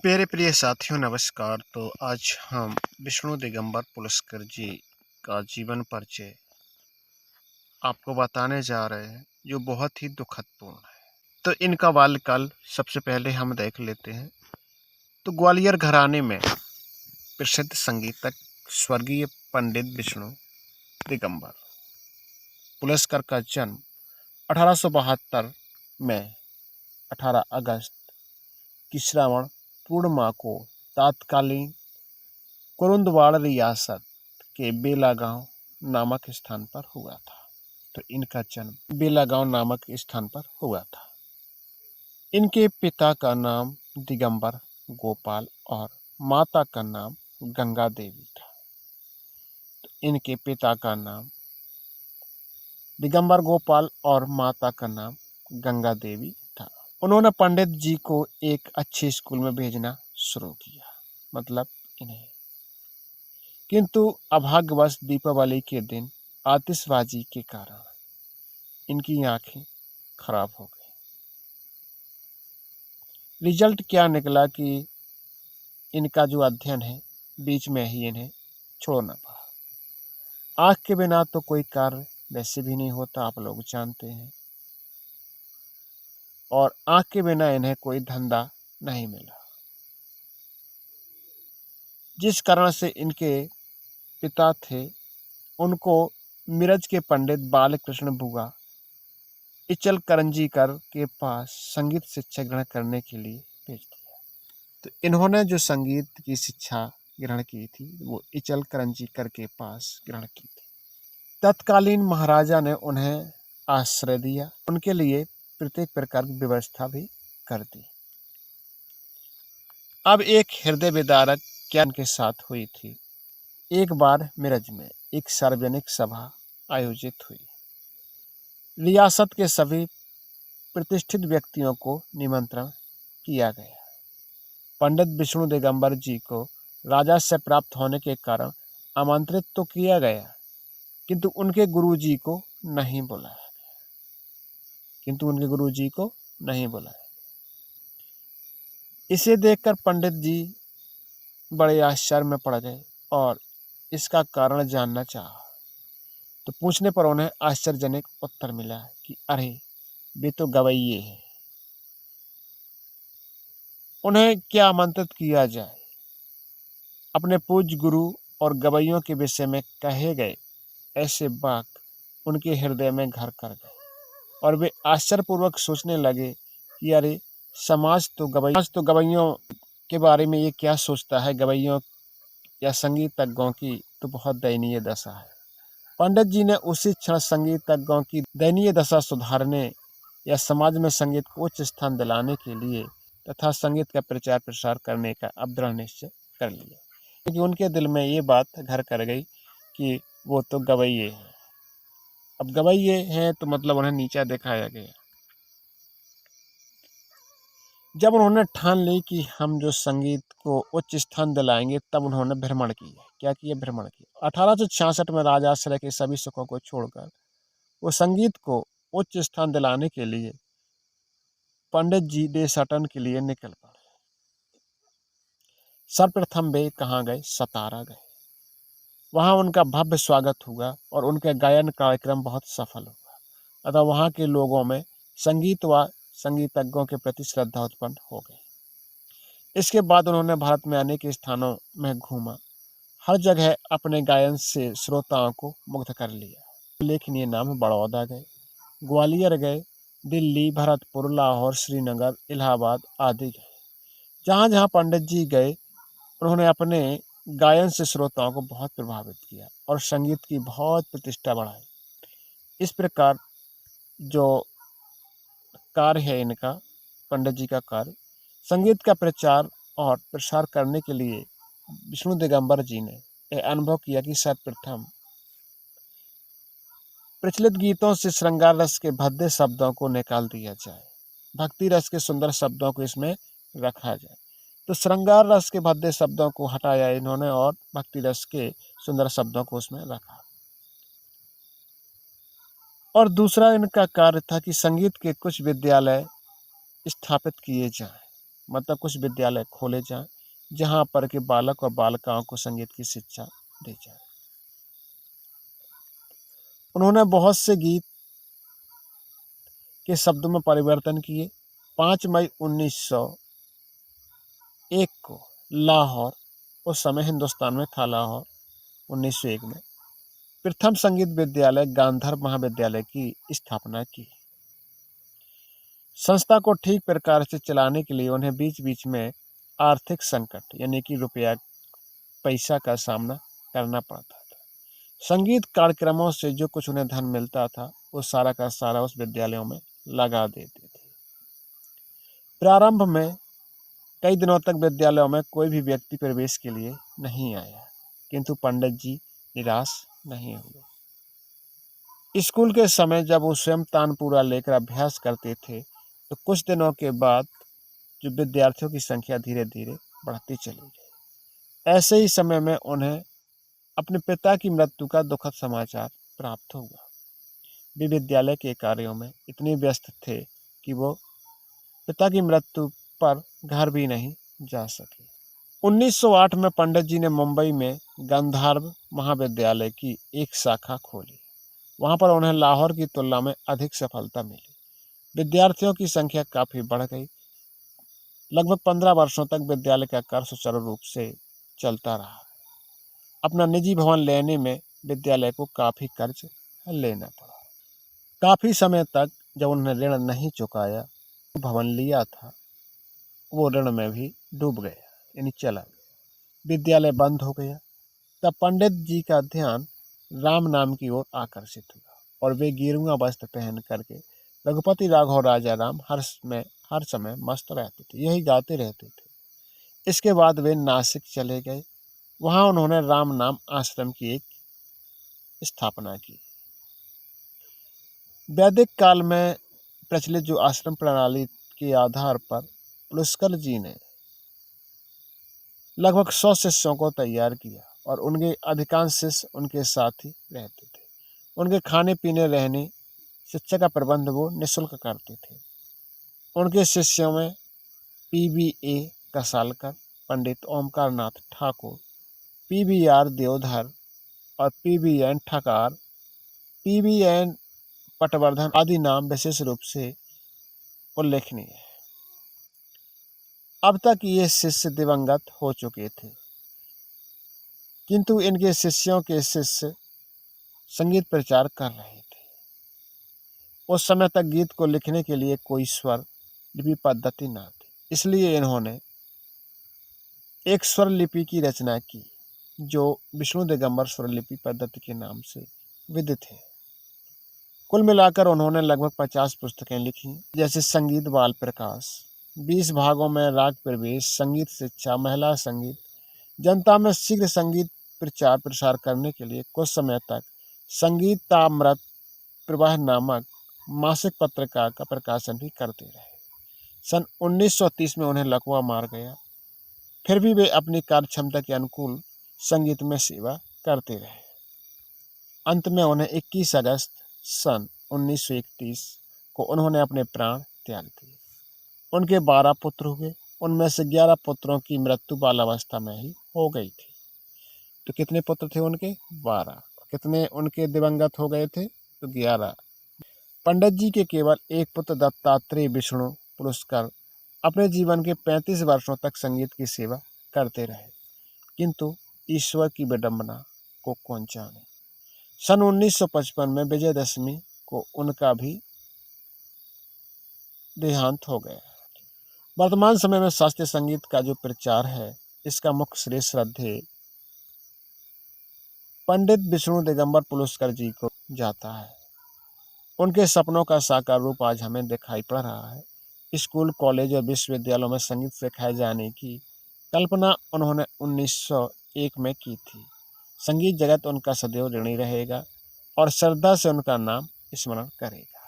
मेरे प्रिय साथियों नमस्कार। तो आज हम विष्णु दिगंबर पुलस्कर जी का जीवन परिचय आपको बताने जा रहे हैं, जो बहुत ही दुखदपूर्ण है। तो इनका बाल्यकाल सबसे पहले हम देख लेते हैं। तो ग्वालियर घराने में प्रसिद्ध संगीतक स्वर्गीय पंडित विष्णु दिगंबर पुलस्कर का जन्म 1872 में 18 अगस्त की श्रावण पूर्णिमा को तत्कालीन कुरुंदवाड़ रियासत के बेला गांव नामक स्थान पर हुआ था। तो इनका जन्म बेला गांव नामक स्थान पर हुआ था। इनके पिता का नाम दिगंबर गोपाल और माता का नाम गंगा देवी था। तो इनके पिता का नाम दिगंबर गोपाल और माता का नाम गंगा देवी था। उन्होंने पंडित जी को एक अच्छे स्कूल में भेजना शुरू किया, मतलब इन्हें, किंतु अभाग्यवश दीपावली के दिन आतिशबाजी के कारण इनकी आंखें खराब हो गई। रिजल्ट क्या निकला कि इनका जो अध्ययन है बीच में ही इन्हें छोड़ना पड़ा। आंख के बिना तो कोई कार्य वैसे भी नहीं होता, आप लोग जानते हैं, और आंख के बिना इन्हें कोई धंधा नहीं मिला, जिस कारण से इनके पिता थे उनको मिरज के पंडित बालकृष्ण बुआ इचल करंजीकर के पास संगीत शिक्षा ग्रहण करने के लिए भेज दिया। तो इन्होंने जो संगीत की शिक्षा ग्रहण की थी वो इचल करंजीकर के पास ग्रहण की थी। तत्कालीन महाराजा ने उन्हें आश्रय दिया, उनके लिए प्रत्येक प्रकार की व्यवस्था भी कर दी। अब एक हृदय विदारक क्या उनके साथ हुई थी। एक बार मिरज में एक सार्वजनिक सभा आयोजित हुई। रियासत के सभी प्रतिष्ठित व्यक्तियों को निमंत्रण किया गया। पंडित विष्णु दिगंबर जी को राजा से प्राप्त होने के कारण आमंत्रित तो किया गया, किंतु उनके गुरुजी को नहीं बुलाया। इसे देखकर पंडित जी बड़े आश्चर्य में पड़ गए और इसका कारण जानना चाहा। तो पूछने पर उन्हें आश्चर्यजनक उत्तर मिला कि अरे वे तो गवैये हैं, उन्हें क्या आमंत्रित किया जाए। अपने पूज्य गुरु और गवैयों के विषय में कहे गए ऐसे वाक्य उनके हृदय में घर कर गए और वे आश्चर्यपूर्वक सोचने लगे कि अरे समाज तो गवैयों के बारे में ये क्या सोचता है। गवैयों या संगीतज्ञों की तो बहुत दयनीय दशा है। पंडित जी ने उसी क्षण संगीतज्ञों की दयनीय दशा सुधारने या समाज में संगीत को उच्च स्थान दिलाने के लिए तथा संगीत का प्रचार प्रसार करने का अब दृढ़ निश्चय कर लिया, क्योंकि उनके दिल में ये बात घर कर गई कि वो तो गवैये हैं। अब गवैये हैं तो मतलब उन्हें नीचा दिखाया गया। जब उन्होंने ठान ली कि हम जो संगीत को उच्च स्थान दिलाएंगे, तब उन्होंने भ्रमण किया। क्या किया? भ्रमण किया। 1866 में राजाश्रय के सभी सुखों को छोड़कर वो संगीत को उच्च स्थान दिलाने के लिए पंडित जी देशाटन के लिए निकल पड़े। सर्वप्रथम वे कहाँ गए? सतारा गए। वहां उनका भव्य स्वागत हुआ और उनके गायन कार्यक्रम बहुत सफल हुआ, अतः वहां के लोगों में संगीत व संगीतज्ञों के प्रति श्रद्धा उत्पन्न हो गई। इसके बाद उन्होंने भारत में अनेक स्थानों में घूमा, हर जगह अपने गायन से श्रोताओं को मुग्ध कर लिया। उल्लेखनीय नाम बड़ौदा गए, ग्वालियर गए, दिल्ली, भरतपुर, लाहौर, श्रीनगर, इलाहाबाद आदि गए। जहाँ जहाँ पंडित जी गए उन्होंने अपने गायन से श्रोताओं को बहुत प्रभावित किया और संगीत की बहुत प्रतिष्ठा बढ़ाई। इस प्रकार जो कार्य है इनका, पंडित जी का कार्य, संगीत का प्रचार और प्रसार करने के लिए विष्णु दिगंबर जी ने यह अनुभव किया कि सर्वप्रथम प्रचलित गीतों से श्रृंगार रस के भद्दे शब्दों को निकाल दिया जाए, भक्ति रस के सुंदर शब्दों को इसमें रखा जाए। तो श्रृंगार रस के भद्दे शब्दों को हटाया इन्होंने और भक्ति रस के सुंदर शब्दों को उसमें रखा। और दूसरा इनका कार्य था कि संगीत के कुछ विद्यालय स्थापित किए जाएं, मतलब कुछ विद्यालय खोले जाएं जहां पर के बालक और बालिकाओं को संगीत की शिक्षा दी जाए। उन्होंने बहुत से गीत के शब्दों में परिवर्तन किए। 5 मई 1901 को लाहौर, उस समय हिंदुस्तान में था लाहौर, 1901 में प्रथम संगीत विद्यालय गांधर्व महाविद्यालय की स्थापना की। संस्था को ठीक प्रकार से चलाने के लिए उन्हें बीच बीच में आर्थिक संकट यानी कि रुपया पैसा का सामना करना पड़ता था। संगीत कार्यक्रमों से जो कुछ उन्हें धन मिलता था वो सारा का सारा उस विद्यालयों में लगा देते थे। प्रारंभ में कई दिनों तक विद्यालयों में कोई भी व्यक्ति प्रवेश के लिए नहीं आया, किंतु पंडित जी निराश नहीं हुए। स्कूल के समय जब वो स्वयं तानपूरा लेकर अभ्यास करते थे तो कुछ दिनों के बाद जो विद्यार्थियों की संख्या धीरे धीरे बढ़ती चली गई। ऐसे ही समय में उन्हें अपने पिता की मृत्यु का दुखद समाचार प्राप्त हुआ। वे विद्यालय के कार्यों में इतने व्यस्त थे कि वो पिता की मृत्यु पर घर भी नहीं जा सके। 1908 में पंडित जी ने मुंबई में गांधर्व महाविद्यालय की एक शाखा खोली। वहां पर उन्हें लाहौर की तुलना में अधिक सफलता मिली। विद्यार्थियों की संख्या काफी बढ़ गई। लगभग 15 वर्षों तक विद्यालय का कार्य सुचारू रूप से चलता रहा। अपना निजी भवन लेने में विद्यालय को काफी कर्ज लेना पड़ा। काफी समय तक जब उन्होंने ऋण नहीं चुकाया, भवन लिया था वो ऋण में भी डूब गया यानी चला गया। विद्यालय बंद हो गया। तब पंडित जी का ध्यान राम नाम की ओर आकर्षित हुआ और वे गेरुआ वस्त्र पहन करके रघुपति राघव राजा राम हर समय मस्त रहते थे, यही गाते रहते थे। इसके बाद वे नासिक चले गए। वहां उन्होंने राम नाम आश्रम की एक स्थापना की। वैदिक काल में प्रचलित जो आश्रम प्रणाली के आधार पर पुलस्कर जी ने लगभग 100 शिष्यों को तैयार किया और उनके अधिकांश शिष्य उनके साथ ही रहते थे। उनके खाने पीने रहने शिक्षा का प्रबंध वो निःशुल्क करते थे। उनके शिष्यों में PBA कसालकर, पंडित ओमकार नाथ ठाकुर, PBR देवधर और PBN ठकार, PBN पटवर्धन आदि नाम विशेष रूप से उल्लेखनीय है। अब तक ये शिष्य दिवंगत हो चुके थे, किंतु इनके शिष्यों के शिष्य संगीत प्रचार कर रहे थे। उस समय तक गीत को लिखने के लिए कोई स्वर लिपि पद्धति न थी, इसलिए इन्होंने एक स्वर लिपि की रचना की जो विष्णु दिगंबर स्वर लिपि पद्धति के नाम से विदित है। कुल मिलाकर उन्होंने लगभग 50 पुस्तकें लिखी, जैसे संगीत बाल प्रकाश, 20 भागों में राग प्रवेश, संगीत शिक्षा, महिला संगीत। जनता में शीघ्र संगीत प्रचार प्रसार करने के लिए कुछ समय तक संगीतामृत प्रवाह नामक मासिक पत्रिका का प्रकाशन भी करते रहे। सन 1930 में उन्हें लकवा मार गया। फिर भी वे अपनी कार्य क्षमता के अनुकूल संगीत में सेवा करते रहे। अंत में उन्हें 21 अगस्त सन 1931 को उन्होंने अपने प्राण त्याग दिए। उनके 12 पुत्र हुए। उनमें से 11 पुत्रों की मृत्यु बालावस्था में ही हो गई थी। तो कितने पुत्र थे उनके? 12। कितने उनके दिवंगत हो गए थे? तो 11। पंडित जी के केवल एक पुत्र दत्तात्रेय विष्णु पुरस्कार अपने जीवन के 35 वर्षों तक संगीत की सेवा करते रहे, किंतु ईश्वर की विडंबना को कौन जाने। सन 1955 में विजयदशमी को उनका भी देहांत हो गया। वर्तमान समय में शास्त्रीय संगीत का जो प्रचार है, इसका मुख्य श्रेय श्रद्धेय पंडित विष्णु दिगंबर पुलस्कर जी को जाता है। उनके सपनों का साकार रूप आज हमें दिखाई पड़ रहा है। स्कूल, कॉलेज और विश्वविद्यालयों में संगीत सिखाए जाने की कल्पना उन्होंने 1901 में की थी। संगीत जगत उनका सदैव ऋणी रहेगा और श्रद्धा से उनका नाम स्मरण करेगा।